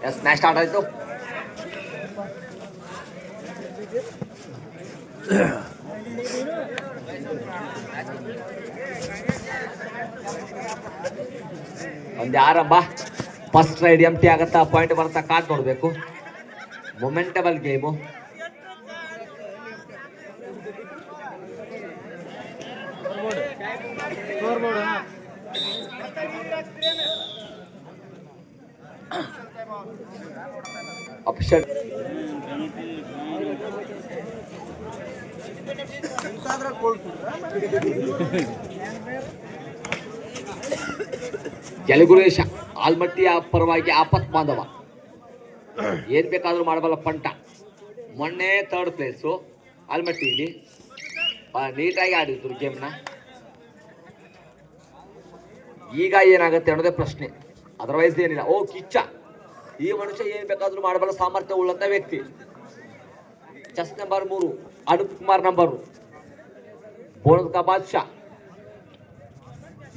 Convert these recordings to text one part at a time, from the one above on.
S match start ಆಯಿತು. ಒಂದು ಆರಂಭ. ಫಸ್ಟ್ ರೈಡ್ ಎಂಟಿ ಆಗತ್ತಾ, ಪಾಯಿಂಟ್ ಬರ್ತಾ ಕಾದ್ ನೋಡ್ಬೇಕು. ಮೊಮೆಂಟಬಲ್ ಗೇಮು. ಆಪ್ಷನ್ ಜಲಗುರೇಶ ಆಲ್ಮಟ್ಟಿಯ ಪರವಾಗಿ ಆಪತ್ ಬಾಂಧವ ಏನ್ ಬೇಕಾದ್ರೂ ಮಾಡಬಲ್ಲ ಪಂಟ. ಮೊನ್ನೆ ಥರ್ಡ್ ಪ್ಲೇಸು ಆಲ್ಮಟ್ಟಿಯಲ್ಲಿ ನೀಟಾಗಿ ಆಡಿದ್ರು ಗೇಮ್ನ. ಈಗ ಏನಾಗುತ್ತೆ ಅನ್ನೋದೇ ಪ್ರಶ್ನೆ, ಅದರ್ವೈಸ್ ಏನಿಲ್ಲ. ಓ ಕಿಚ್ಚ, ಈ ಮನುಷ್ಯ ಏನ್ ಬೇಕಾದ್ರೂ ಮಾಡಬಲ್ಲ ಸಾಮರ್ಥ್ಯ ಉಳ್ಳಂತ ವ್ಯಕ್ತಿ. Chest number 3 Anoop Kumar number. Bonus ಕಾ ಬಾದ್ಶಾ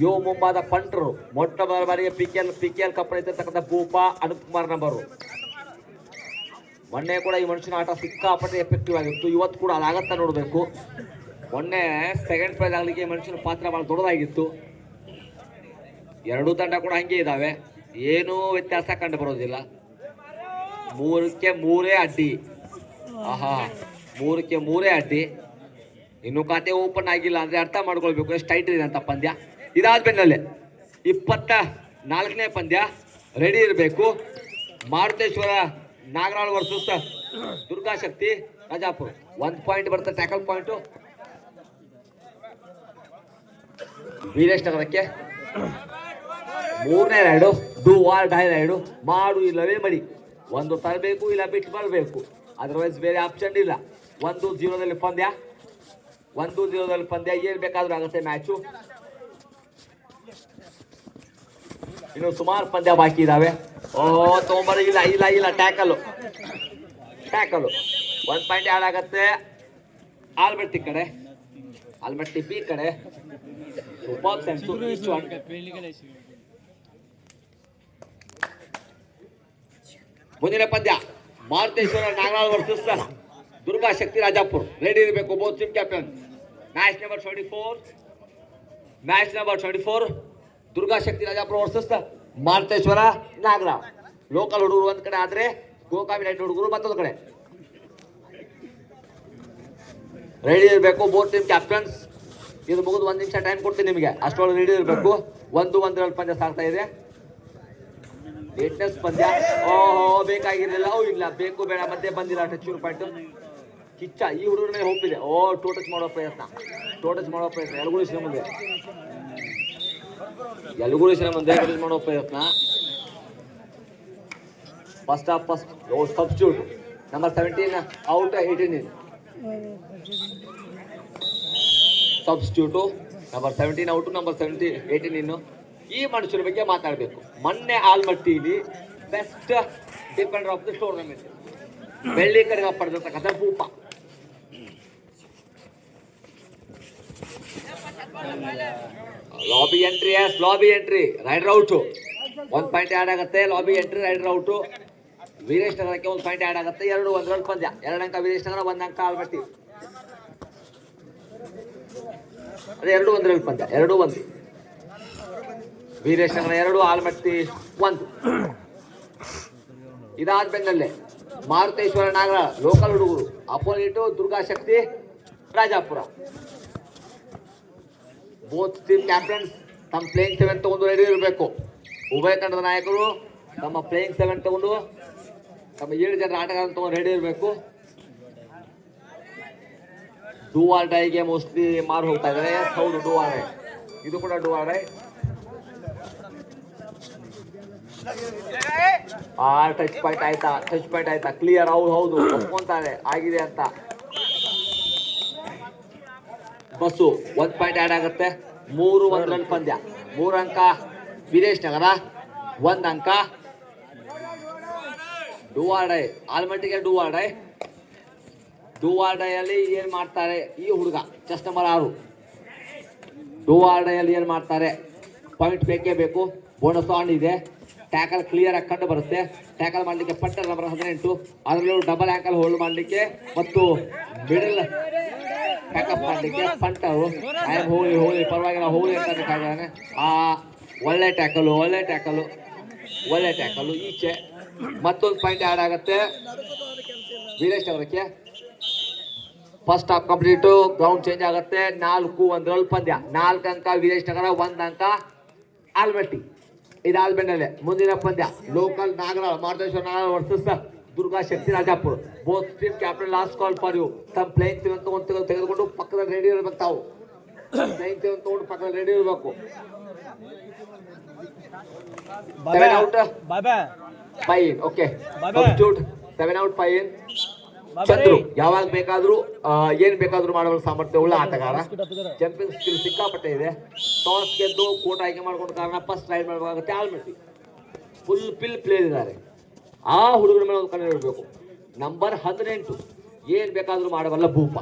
ಯೋ ಮುಂಬಾದ ಪಂಟ್ರು. ಮೊಟ್ಟ ಬಾರಿಗೆ ಪಿಕೆಎಲ್ ಕಪ್ ಇರ್ತಕ್ಕಂಥ ಭೂಪ ಅನೂಪ್ ಕುಮಾರ್ ನಂಬರು. ಮೊನ್ನೆ ಕೂಡ ಈ ಮನುಷ್ಯನ ಆಟ ಸಿಕ್ಕಾಪಟ್ಟೆ ಎಫೆಕ್ಟಿವ್ ಆಗಿತ್ತು. ಇವತ್ತು ಕೂಡ ಅದಾಗತ್ತ ನೋಡಬೇಕು. ಮೊನ್ನೆ ಸೆಕೆಂಡ್ ಪ್ರೈಸ್ ಆಗ್ಲಿಕ್ಕೆ ಮನುಷ್ಯನ ಪಾತ್ರ ಬಹಳ ದೊಡ್ಡದಾಗಿತ್ತು. ಎರಡೂ ತಂಡ ಕೂಡ ಹಂಗೆ ಇದ್ದಾವೆ, ಏನೂ ವ್ಯತ್ಯಾಸ ಕಂಡು ಬರೋದಿಲ್ಲ. 3ಕ್ಕೆ 3 ಅಡ್ಡಿ. ಆಹಾ, 3ಕ್ಕೆ 3 ಅಡ್ಡಿ. ಇನ್ನು ಖಾತೆ ಓಪನ್ ಆಗಿಲ್ಲ ಅಂದ್ರೆ ಅರ್ಥ ಮಾಡ್ಕೊಳ್ಬೇಕು ಎಷ್ಟು ಟೈಟ್ ಇದೆ ಅಂತ ಪಂದ್ಯ. ಇದಾದ್ಮೇಲೆ 24ನೇ ಪಂದ್ಯ ರೆಡಿ ಇರಬೇಕು. ಮಾರುತೇಶ್ವರ ನಾಗರಾಳ್ ವರ್ಸಸ್ ದುರ್ಗಾಶಕ್ತಿ ರಾಜಾಪುರ. 1 ಪಾಯಿಂಟ್ ಬರುತ್ತೆ ಟ್ಯಾಕಲ್ ಪಾಯಿಂಟು ವೀರೇಶ್ ನಗರಕ್ಕೆ. 3ನೇ raid do or die raid. ಮಾಡು ಇಲ್ಲವೇ ಮಡಿ. ಒಂದು ತರಬೇಕು ಇಲ್ಲ ಬಿಟ್ಟು ಬರಬೇಕು, ಅದರ್ವೈಸ್ ಬೇರೆ ಆಪ್ಷನ್ ಇಲ್ಲ. 1-0 ಪಂದ್ಯ. 1-0 ಪಂದ್ಯ. ಏನ್ ಬೇಕಾದ್ರೂ ಆಗುತ್ತೆ ಮ್ಯಾಚು. ಇನ್ನು ಸುಮಾರು ಪಂದ್ಯ ಬಾಕಿ ಇದಾವೆ. ತೊಂಬರ ಇಲ್ಲ ಇಲ್ಲ ಇಲ್ಲ ಟ್ಯಾಕಲ್ 1 ಪಾಯಿಂಟ್ ಆಡ್ ಆಗತ್ತೆ ಆಲ್ಮಟ್ಟಿ ಕಡೆ, ಆಲ್ಮಟ್ಟಿ ಬಿ ಕಡೆ. Super sense. ಮುಂದಿನ ಪಂದ್ಯ ಮಾರುತೇಶ್ವರ ನಾಗರಾಳ್ ವರ್ಸಸ್ ದುರ್ಗಾಶಕ್ತಿ ರಾಜಾಪುರ್. ರೆಡಿ ಇರಬೇಕು both team captain. Match number 24 Durgashakti Rajapura versus Maruteshwara Nagaral. Local ಹುಡುಗರು ಒಂದ್ ಕಡೆ ಆದ್ರೆ ಗೋಕಾವಿ ಹುಡುಗರು ಮತ್ತೊಂದು ಕಡೆ. ರೆಡಿ ಇರಬೇಕು ಬೋತ್ ಟೀಮ್ ಕ್ಯಾಪ್ಟನ್ಸ್. ಇದು ಮುಗಿದು 1 ನಿಮಿಷ ಟೈಮ್ ಕೊಡ್ತೀನಿ ನಿಮಗೆ, ಅಷ್ಟೊಳಗೆ ರೆಡಿ ಇರಬೇಕು. 1-1 ಪಂದ್ಯ ಸಾಗ್ತಾ ಇದೆ. ಲೇಟ್ನೆಸ್ ಪಂದ್ಯ. ಓಹೋ, ಬೇಕಾಗಿರಲಿಲ್ಲ. ಇಲ್ಲ, ಬೇಕು ಬೇಡ ಮಧ್ಯೆ ಬಂದಿಲ್ಲ ಟಚ್ ಪಾಯಿಂಟ್. ಕಿಚ್ಚ ಈ ಹುಡುಗರ ಮೇಲೆ ಹೋಗ್ತಿದೆ. ಟೂ ಟಚ್ ಮಾಡೋ ಪ್ರಯತ್ನ. ಯಲಗುಳಿಸಿನ ಮುಂದೆ ಟಚ್ ಮಾಡೋ ಪ್ರಯತ್ನ. First substitute number 17 out, 18 in. Substitute number 17 out, number 18 in. ಈ ಮನುಷ್ಯರ ಬಗ್ಗೆ ಮಾತಾಡಬೇಕು. ಮೊನ್ನೆ ಆಲ್ಮಟ್ಟಿಲಿ best defender of the tournament ಬೆಳ್ಳಿ ಕಡೆಗ ಪಡೆದಿರ್ತಕ್ಕಂಥ ಭೂಪ. Lobby entry raider out. 1 point add ಆಗುತ್ತೆ. Lobby entry raider out. Veeresh ನಗರಕ್ಕೆ 1 ಪಾಯಿಂಟ್ ಆಡ್ ಆಗುತ್ತೆ. 2-1 ಪಂದ್ಯ. 2 ಅಂಕ ವೀರೇಶ್ ನಗರ, 1 ಅಂಕ ಆಲ್ಮಟ್ಟಿ. ಅದೇ 2-1 ಪಂದ್ಯ. 2-1 ವೀರೇಶ್ ನಗರ 2, ಆಲ್ಮಟ್ಟಿ 1. ಇದಾದ್ಮೇಲೆ ಮಾರುತೇಶ್ವರ ನಾಗರಾಳ್ ಲೋಕಲ್ ಹುಡುಗರು. Opposite Durgashakti Rajapura. Both team captains ತಮ್ಮ ಪ್ಲೇಯಿಂಗ್ 7 ತಗೊಂಡು ರೆಡಿ ಇರಬೇಕು. ಉಭಯ ತಂಡದ ನಾಯಕರು ತಮ್ಮ ಪ್ಲೇಯಿಂಗ್ 7 ತಗೊಂಡು ತಮ್ಮ 7 ಜನರ ಆಟಗಾರರು ತಗೊಂಡು ರೆಡಿ ಇರಬೇಕು. ಡೂ ಆರ್ ಡೈಗೆ ಮೋಸ್ಟ್ಲಿ ಮಾರು ಹೋಗ್ತಾ ಇದ್ದಾರೆ. ಹೌದು, ಡೂ ಆರ್ ಡೈ. ಇದು ಕೂಡ do or die. Touch point ಆಯ್ತಾ ಕ್ಲಿಯರ್. ಹೌದು ಒಪ್ಕೊಂತಾರೆ ಆಗಿದೆ ಅಂತ. ಬಸ್ಸು 1 ಪಾಯಿಂಟ್ ಆಡ್ ಆಗುತ್ತೆ. 3-1 ಪಂದ್ಯ. 3 ಅಂಕ ವೀರೇಶ್ ನಗರ, 1 ಅಂಕ ಡೂ ಆರ್ ಡೈ. ಆಲ್ಮಟ್ಟಿಗೆ do R die. Do R ಡೈಯಲ್ಲಿ ಏನ್ ಮಾಡ್ತಾರೆ ಈ ಹುಡುಗ ಚೆಸ್ ನಂಬರ್ 6. ಡೂ ಆರ್ ಡೈಯಲ್ಲಿ ಏನ್ ಮಾಡ್ತಾರೆ, ಪಾಯಿಂಟ್ ಬೇಕೇ ಬೇಕು. ಬೋನಸ್ ಆನ್ ಇದೆ. ಟ್ಯಾಕಲ್ ಕ್ಲಿಯರ್ ಆಗಿ ಕಂಡು ಬರುತ್ತೆ. ಟ್ಯಾಕಲ್ ಮಾಡಲಿಕ್ಕೆ ಪಟ್ಟರ್ ನಂಬರ್ 18, ಅದರಲ್ಲೂ ಡಬಲ್ ಆಂಕಲ್ ಹೋಲ್ಡ್ ಮಾಡಲಿಕ್ಕೆ ಮತ್ತು ಮಿಡಲ್ ಪ್ಯಾಕಪ್ ಮಾಡಲಿಕ್ಕೆ ಪಂಟರು. ಐ ಆಮ್ ಹೋಲಿ ಹೋಲಿ ಪರವಾಗಿಲ್ಲ ಹೋಲಿ ಅಂತ ಇದ್ದಾನೆ. ಒಳ್ಳೆ ಟ್ಯಾಕಲು ಒಳ್ಳೆ ಟ್ಯಾಕಲು ಈಚೆ. ಮತ್ತೊಂದು ಪಾಯಿಂಟ್ ಆ್ಯಡ್ ಆಗುತ್ತೆ ವೀರೇಶ್ ಅವರಕ್ಕೆ. First half complete, ground change ಆಗುತ್ತೆ. 4-1 ಪಂದ್ಯ. 4 ಅಂಕ ವೀರೇಶ್ ನಗರ, 1 ಅಂಕ ಆಲ್ಮಟ್ಟಿ. ಇದಾದ್ಮೇಲೆ ಮುಂದಿನ ಪಂದ್ಯ local Nagaral Maruteshwara Nagaral versus Durga Shakti Rajapura. Both team captain last call for you. ತಮ್ಮ ಪ್ಲೇಯಿಂಗ್ ತೆಗೆದುಕೊಂಡು ಪಕ್ಕದಲ್ಲಿ ರೆಡಿ ಇರಬೇಕು. ತಾವು ಪ್ಲೇಯಿಂಗ್ ತೆಗೆದುಕೊಂಡು ಪಕ್ಕದಲ್ಲಿ ರೆಡಿ ಇರಬೇಕು. 7 out 5 in. Okay, substitute 7 out 5 in. Chandru ಯಾವಾಗ ಬೇಕಾದ್ರೂ ಏನ್ ಬೇಕಾದ್ರೂ ಮಾಡೋ ಸಾಮರ್ಥ್ಯ ಉಳ್ಳ ಆಟಗಾರ. ಜಂಪಿಂಗ್ ಸ್ಕಿಲ್ ಸಿಕ್ಕಾಪಟ್ಟೆ ಇದೆ. ಟಾಸ್ ಗೆದ್ದು ಕೋಟ್ ಆಯ್ಕೆ ಮಾಡ್ಕೊಂಡ ಕಾರಣ ಫಸ್ಟ್ ರೈಡ್ ಮಾಡಬೇಕಾಗುತ್ತೆ. ಆಲ್ಮಟ್ಟಿ ಫುಲ್ ಪಿಲ್ ಪ್ಲೇಯರ್ ಇದ್ದಾರೆ. ಆ ಹುಡುಗರ ಮೇಲೆ ಒಂದು ಕಣ್ಣು ಇಡಬೇಕು. ನಂಬರ್ 18 ಏನ್ ಬೇಕಾದ್ರೂ ಮಾಡಬಲ್ಲ ಭೂಪ.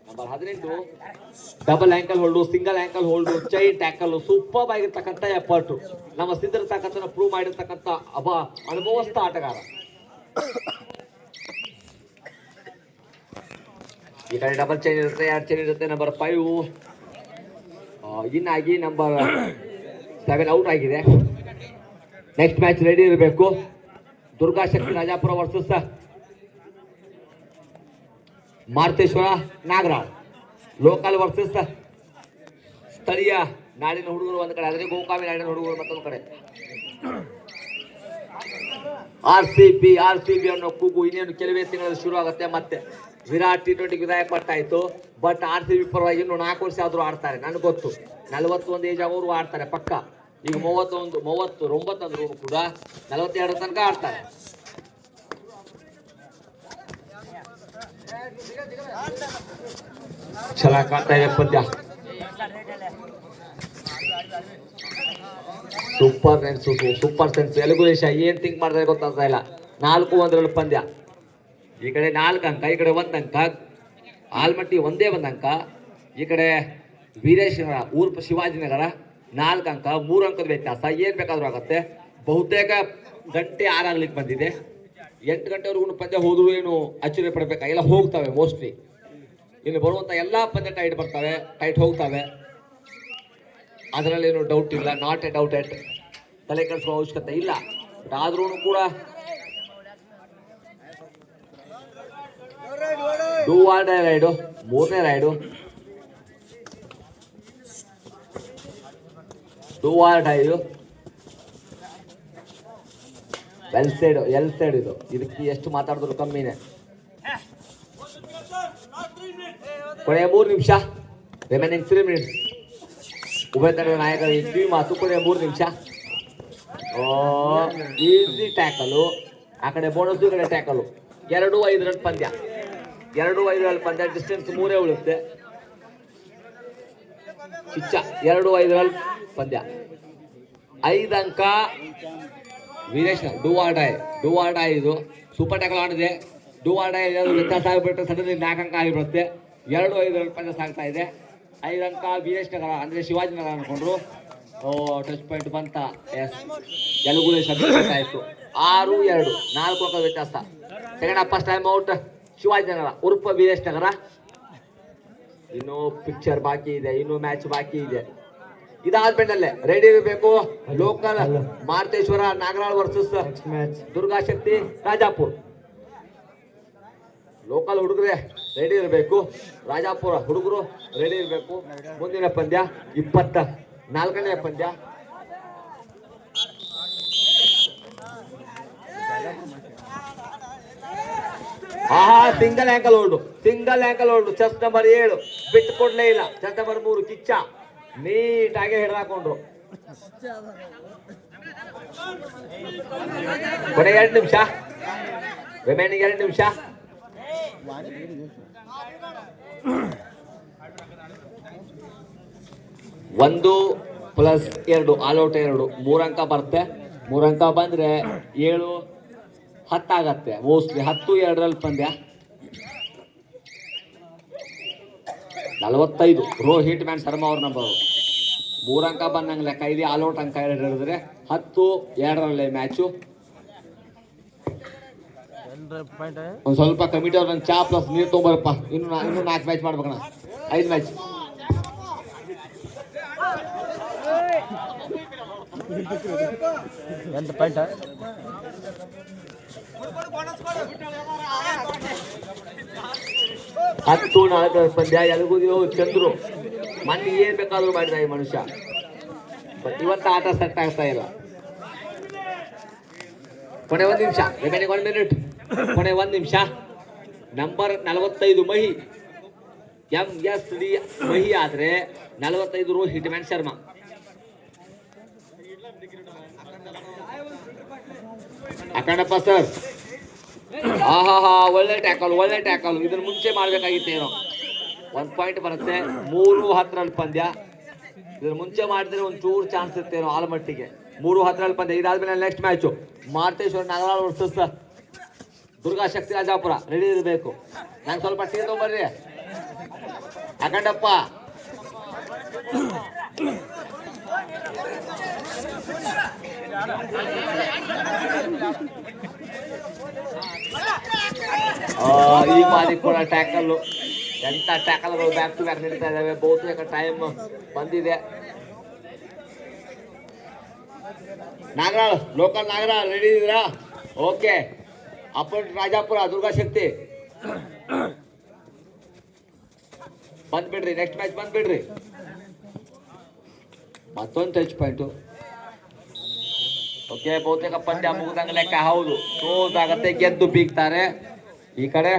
Number 18 double ankle hold, single ankle hold, chain tackle, super ಆಗಿರ್ತಕ್ಕಂಥ ಎಫರ್ಟ್. ನಮ್ಮ ಸಿದ್ಧರ ತಾಕತ್ತನ್ನು ಪ್ರೂವ್ ಮಾಡಿರ್ತಕ್ಕಂಥ ಅನುಭವಸ್ಥ ಆಟಗಾರ. ಈ ಕಡೆ ಡಬಲ್ ಚೈನ್ ಇರುತ್ತೆ, 2 ಚೈನ್ ಇರುತ್ತೆ. ನಂಬರ್ 5 ಇನ್ ಆಗಿ ನಂಬರ್ 7 ಔಟ್ ಆಗಿದೆ. ನೆಕ್ಸ್ಟ್ ಮ್ಯಾಚ್ ರೆಡಿ ಇರಬೇಕು. Durga Shakti Rajapura versus Maruteshwara Nagaral. Local versus ಸ್ಥಳೀಯ ನಾಡಿನ ಹುಡುಗರು ಒಂದು ಕಡೆ, ಆದರೆ ಗೋಕಾವಿ ನಾಡಿನ ಹುಡುಗರು ಮತ್ತೊಂದು ಕಡೆ. RCB ಅನ್ನೋ ಕೂಗು ಇನ್ನೇನು ಕೆಲವೇ ತಿಂಗಳಲ್ಲಿ ಶುರು ಆಗುತ್ತೆ. ಮತ್ತೆ ವಿರಾಟ್ T20 ವಿದಾಯ ಪಟ್ಟಾಯ್ತು. ಬಟ್ RCB ಪರವಾಗಿ ಇನ್ನು 4 ವರ್ಷ ಆದ್ರೂ ಆಡ್ತಾರೆ. ನನಗೆ ಗೊತ್ತು, 41 ಏಜ್ ಆಗೋರು ಆಡ್ತಾರೆ ಪಕ್ಕ. ಈಗ 39 ಅಂದ್ರೂ ಕೂಡ 42 ತನಕ ಆಡ್ತಾರೆ. ಚೆನ್ನಾಗಿ ಕಾಣ್ತಾ ಇದೆ ಪಂದ್ಯ. ಸೂಪರ್ ಸೆನ್ಸ್ ಎಲುಗುಲೇಶ ಏನ್ ಥಿಂಕ್ ಮಾಡ್ತಾರೆ ಗೊತ್ತಾಗ್ತಾ ಇಲ್ಲ. 4-1 ಪಂದ್ಯ. ಈ ಕಡೆ 4 ಅಂಕ, ಈ ಕಡೆ 1 ಅಂಕ. ಆಲ್ಮಟ್ಟಿ ಒಂದೇ 1 ಅಂಕ. ಈ ಕಡೆ ವೀರೇಶ್ ನಗರ ಊರ್ಪ ಶಿವಾಜಿನಗರ 4 ಅಂಕ, 3 ಅಂಕದ ವ್ಯತ್ಯಾಸ. ಏನ್ ಬೇಕಾದ್ರೂ ಆಗುತ್ತೆ. ಬಹುತೇಕ ಗಂಟೆ 6 ಆಗ್ಲಿಕ್ಕೆ ಬಂದಿದೆ. 8 ಗಂಟೆವರೆಗೂ ಪಂದ್ಯ ಹೋದ್ರು ಏನು ಅಚ್ಚರಿ ಪಡಬೇಕಾಗಿಲ್ಲ, ಹೋಗ್ತವೆ ಮೋಸ್ಟ್ಲಿ. ಇನ್ನು ಬರುವಂತ ಎಲ್ಲಾ ಪಂದ್ಯ ಟೈಟ್ ಹೋಗ್ತವೆ. ಅದರಲ್ಲೇನು ಡೌಟ್ ಇಲ್ಲ, ನಾಟ್ ಎ ಡೌಟ್ ಎಟ್. ತಲೆ ಕೆಡಿಸುವ ಅವಶ್ಯಕತೆ ಇಲ್ಲ. ಆದ್ರೂ ಕೂಡ ಡೂ ಆರ್ ಡೈ ರೈಡು, 3ನೇ raid. Do or die L side ಇದು. ಇದಕ್ಕೆ ಎಷ್ಟು ಮಾತಾಡಿದ್ರು ಕಮ್ಮಿನೇ. ಕೊನೆಯ 3 ನಿಮಿಷ, ರಿಮೈನಿಂಗ್ 3 minutes. ಉಭಯ ತಂಡದ ನಾಯಕರ ಈ ಮಾತು. ಕೊನೆಯ 3 ನಿಮಿಷ. ಈಸಿ ಟ್ಯಾಕಲು, ಆ ಕಡೆ ಬೋನಸ್, ಈ ಕಡೆ ಟ್ಯಾಕಲು. 2-5 ಪಂದ್ಯ. 2-5 ಪಂದ್ಯ. ಡಿಸ್ಟೆನ್ಸ್ 3 ಉಳಿಯುತ್ತೆ. ಕಿಚ್ಚ 2-5 ಪಂದ್ಯ. 5 ಅಂಕ ವೀರೇಶ್. ಡೂ ಆರ್ ಡೈ ಇದು ಸೂಪರ್ ಟ್ಯಾಕಲ್ ಆಡಿದೆ. ಡೂ ಆರ್ ಡೈ ವ್ಯತ್ಯಾಸ ಆಗಿಬಿಟ್ಟು ಸಡನ್ಲಿ 4 ಅಂಕ ಆಗಿಬಿಡುತ್ತೆ. 2-5 ಪಂದ್ಯ ಸಾಗ್ತಾ ಇದೆ. 5 ಅಂಕ ವೀರೇಶ್ ನಗರ ಅಂದ್ರೆ ಶಿವಾಜಿನಗರ ಅನ್ಕೊಂಡ್ರು. ಟಚ್ ಪಾಯಿಂಟ್ ಬಂತ. ಎಲುಗುಲೇಶ ಆಯ್ತು. 6-2 4 ಅಂಕ ವ್ಯತ್ಯಾಸ. Second half first time out Shivajinagar ಉರ್ಪ ವೀರೇಶ್ ನಗರ. ಇನ್ನು ಪಿಕ್ಚರ್ ಬಾಕಿ ಇದೆ, ಇನ್ನು ಮ್ಯಾಚ್ ಬಾಕಿ ಇದೆ. ಇದಾದ್ಮೇಲೆ ರೆಡಿ ಇರಬೇಕು. ಲೋಕಲ್ ಮಾರುತೇಶ್ವರ ನಾಗರಾಳ್ ವರ್ಸಸ್ ದುರ್ಗಾ ಶಕ್ತಿ ರಾಜಾಪುರ್. ಲೋಕಲ್ ಹುಡುಗರೇ ರೆಡಿ ಇರಬೇಕು, ರಾಜಾಪುರ ಹುಡುಗರು ರೆಡಿ ಇರಬೇಕು. ಮುಂದಿನ ಪಂದ್ಯ 24ನೇ ಪಂದ್ಯ. Single ankle hold chest number 7 ಬಿಟ್ಟು ಕೊಡ್ಲೇ ಇಲ್ಲ. ಚೆಸ್ಟ್ ನಂಬರ್ 3 ಕಿಚ್ಚ ನೀಟಾಗಿ ಹಿಡಿದಾಕೊಂಡ್ರು. ಕೊನೆ 2 ನಿಮಿಷ, ರಿಮೈನಿಂಗ್ 2 ನಿಮಿಷ. 1+2 ಆಲ್ ಔಟ್ 2 3 ಅಂಕ ಬರುತ್ತೆ. 3 ಅಂಕ ಬಂದ್ರೆ 7-10 ಆಗತ್ತೆ. ಮೋಸ್ಟ್ಲಿ 10-2 ಪಂದ್ಯ. 45 ರೋ ಹಿಟ್ ಮ್ಯಾನ್ ಶರ್ಮಾ ಅವ್ರ ನಂಬರ್. 3 ಅಂಕ ಬಂದಂಗೆ ಲೆಕ್ಕ. ಇಲ್ಲಿ ಆಲ್ ಔಟ್ ಅಂಕ 2 ಹಿಡಿದ್ರೆ 10-2 ಮ್ಯಾಚು. ಒಂದು ಸ್ವಲ್ಪ ಕಮಿಟಿ ಅವ್ರು ನನ್ನ ಚಾ ಪ್ಲಸ್ ನೀರು ತೊಗೊಂಬರಪ್ಪ. ಇನ್ನು 4 ಮ್ಯಾಚ್ ಮಾಡ್ಬೇಕಣ್ಣ, 5 ಮ್ಯಾಚ್. ಎಂತ ಪಾಯಿಂಟ್ 10-4 ಪಂದ್ಯ. ಎಲ್ಗೂ ಚಂದ್ರು ಮೊನ್ನೆ ಏನ್ ಬೇಕಾದ್ರೂ ಮಾಡಿದ ಈ ಮನುಷ್ಯ. ಬಟ್ ಇವತ್ತು ಆಟ ಸೆಟ್ ಆಗ್ತಾ ಇಲ್ಲ. ಕೊನೆ 1 ನಿಮಿಷ, ರಿಮೈನಿಂಗ್ 1 ಮಿನಿಟ್. ಕೊನೆ 1 ನಿಮಿಷ. ನಂಬರ್ 45 ಮಹಿ, MSD ಮಹಿ ಆದ್ರೆ 45 ರು ಹಿಟ್ಮ್ಯಾನ್ ಶರ್ಮಾ. ಅಖಂಡಪ್ಪ ಸರ್, ಆಹಾ ಒಳ್ಳೆ ಟ್ಯಾಕಲ್, ಒಳ್ಳೆ ಟ್ಯಾಕಲ್. ಇದನ್ನ ಮುಂಚೆ ಮಾಡ್ಬೇಕಾಗಿತ್ತೇನೋ. 1 ಪಾಯಿಂಟ್ ಬರುತ್ತೆ. 3-10 ಪಂದ್ಯ. ಇದ್ರ ಮುಂಚೆ ಮಾಡಿದ್ರೆ ಒಂದು ಚೂರು ಚಾನ್ಸ್ ಇರ್ತೇನೋ ಆಲ್ಮಟ್ಟಿಗೆ. 3-10 ಪಂದ್ಯ. ಇದಾದ್ಮೇಲೆ next match Marteshwara Nagaral versus Durga Shakti Rajapura. Ready ಇರಬೇಕು. ನಂಗೆ ಸ್ವಲ್ಪ ಟೀ ತಗೊಂಬರ್ರಿ ಅಖಂಡಪ್ಪ. ಈ ಬಾರಿ ಕೂಡ ಟ್ಯಾಕಲ್, ಎಂತ ಟ್ಯಾಕಲ್ಗಳು ಬ್ಯಾಕ್ ಟು ಬ್ಯಾಕ್ ನಡೀತಾ ಇದಾವೆ. ಬಹುತೇಕ ಟೈಮ್ ಬಂದಿದೆ. ನಾಗರಾಳ್, ಲೋಕಲ್ ನಾಗರಾಳ್ ರೆಡಿ ಇದ್ದೀರಾ? ಓಕೆ. ಅಪೋನೆಂಟ್ ರಾಜಾಪುರ ದುರ್ಗಾ ಶಕ್ತಿ. ಬಂದ್ಬಿಡ್ರಿ, ನೆಕ್ಸ್ಟ್ ಮ್ಯಾಚ್ ಬಂದ್ಬಿಡ್ರಿ. ಮತ್ತೊಂದು ಟಚ್ ಪಾಯಿಂಟು. ಓಕೆ, ಬಹುತೇಕ ಪಂದ್ಯ ಮುಗಿದಂಗ ಲೆಕ್ಕ. ಹೌದು, ಕ್ಲೋಸ್ ಆಗತ್ತೆ, ಗೆದ್ದು ಬೀಗ್ತಾರೆ ಈ ಕಡೆ.